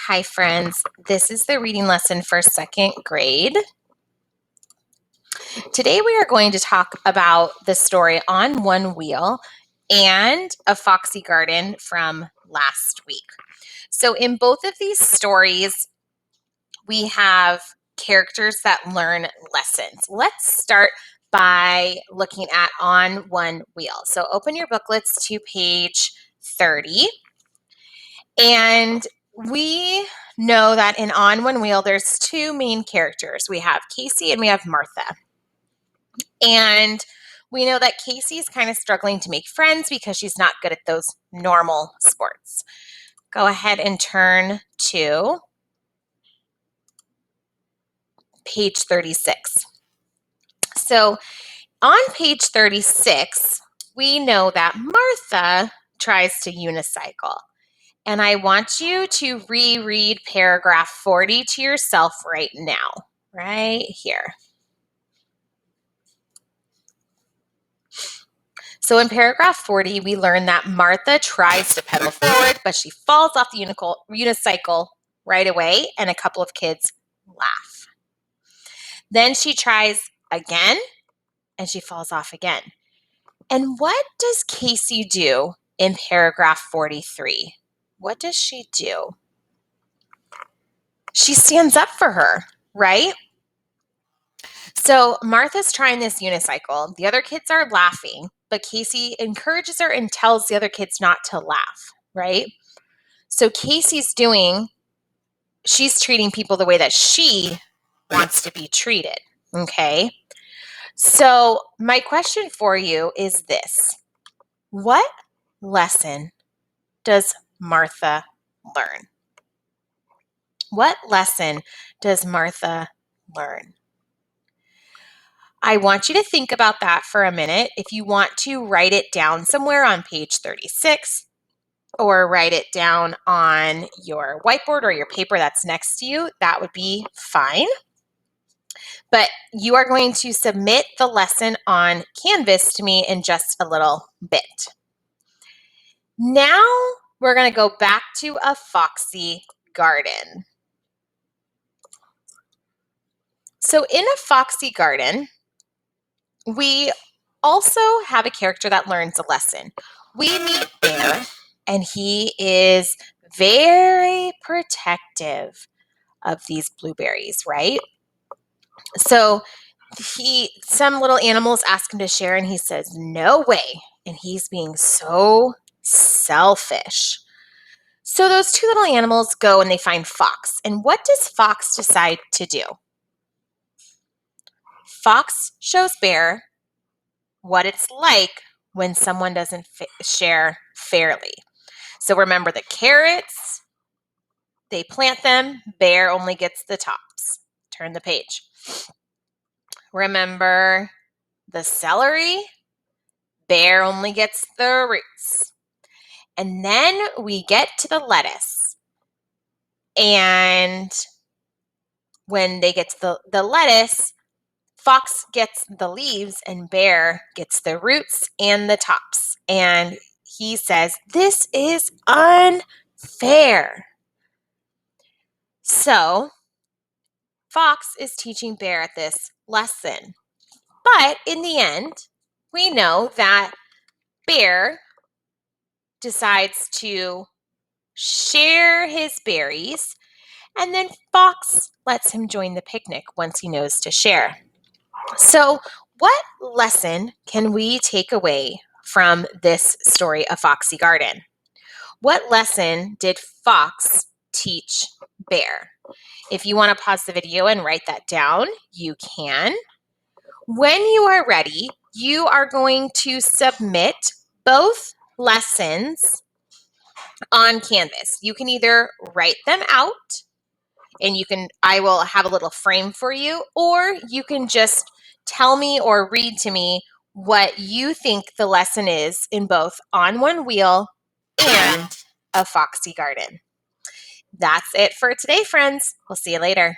Hi, friends. This is the reading lesson for second grade. Today we are going to talk about the story On One Wheel and A Foxy Garden from last week. So in both of these stories, we have characters that learn lessons. Let's start by looking at On One Wheel. So open your booklets to page 30. And we know that in On One Wheel, there's two main characters. We have Casey and we have Martha. And we know that Casey's kind of struggling to make friends because she's not good at those normal sports. Go ahead and turn to page 36. So on page 36, we know that Martha tries to unicycle. And I want you to reread paragraph 40 to yourself right now, right here. So in paragraph 40, we learn that Martha tries to pedal forward, but she falls off the unicycle right away, and a couple of kids laugh. Then she tries again, and she falls off again. And what does Casey do in paragraph 43? What does she do? She stands up for her, right? So Martha's trying this unicycle. The other kids are laughing, but Casey encourages her and tells the other kids not to laugh, right? So she's treating people the way that she wants to be treated, okay? So my question for you is this. What lesson does Martha learn? What lesson does Martha learn? I want you to think about that for a minute. If you want to write it down somewhere on page 36 or write it down on your whiteboard or your paper that's next to you, that would be fine. But you are going to submit the lesson on Canvas to me in just a little bit. Now we're going to go back to A Foxy Garden. So in A Foxy Garden, we also have a character that learns a lesson. We meet Bear, and he is very protective of these blueberries, right? So some little animals ask him to share, and he says, no way. And he's being so selfish. So those two little animals go and they find Fox. And what does Fox decide to do? Fox shows Bear what it's like when someone doesn't share fairly. So remember the carrots, they plant them, Bear only gets the tops. Turn the page. Remember the celery, Bear only gets the roots. And then we get to the lettuce. And when they get to the lettuce, Fox gets the leaves and Bear gets the roots and the tops. And he says, this is unfair. So Fox is teaching Bear this lesson. But in the end, we know that Bear decides to share his berries, and then Fox lets him join the picnic once he knows to share. So, what lesson can we take away from this story, A Foxy Garden? What lesson did Fox teach Bear? If you want to pause the video and write that down, you can. When you are ready, you are going to submit both lessons on Canvas. You can either write them out and I will have a little frame for you, or you can just tell me or read to me what you think the lesson is in both On One Wheel and A Foxy Garden. That's it for today, friends. We'll see you later.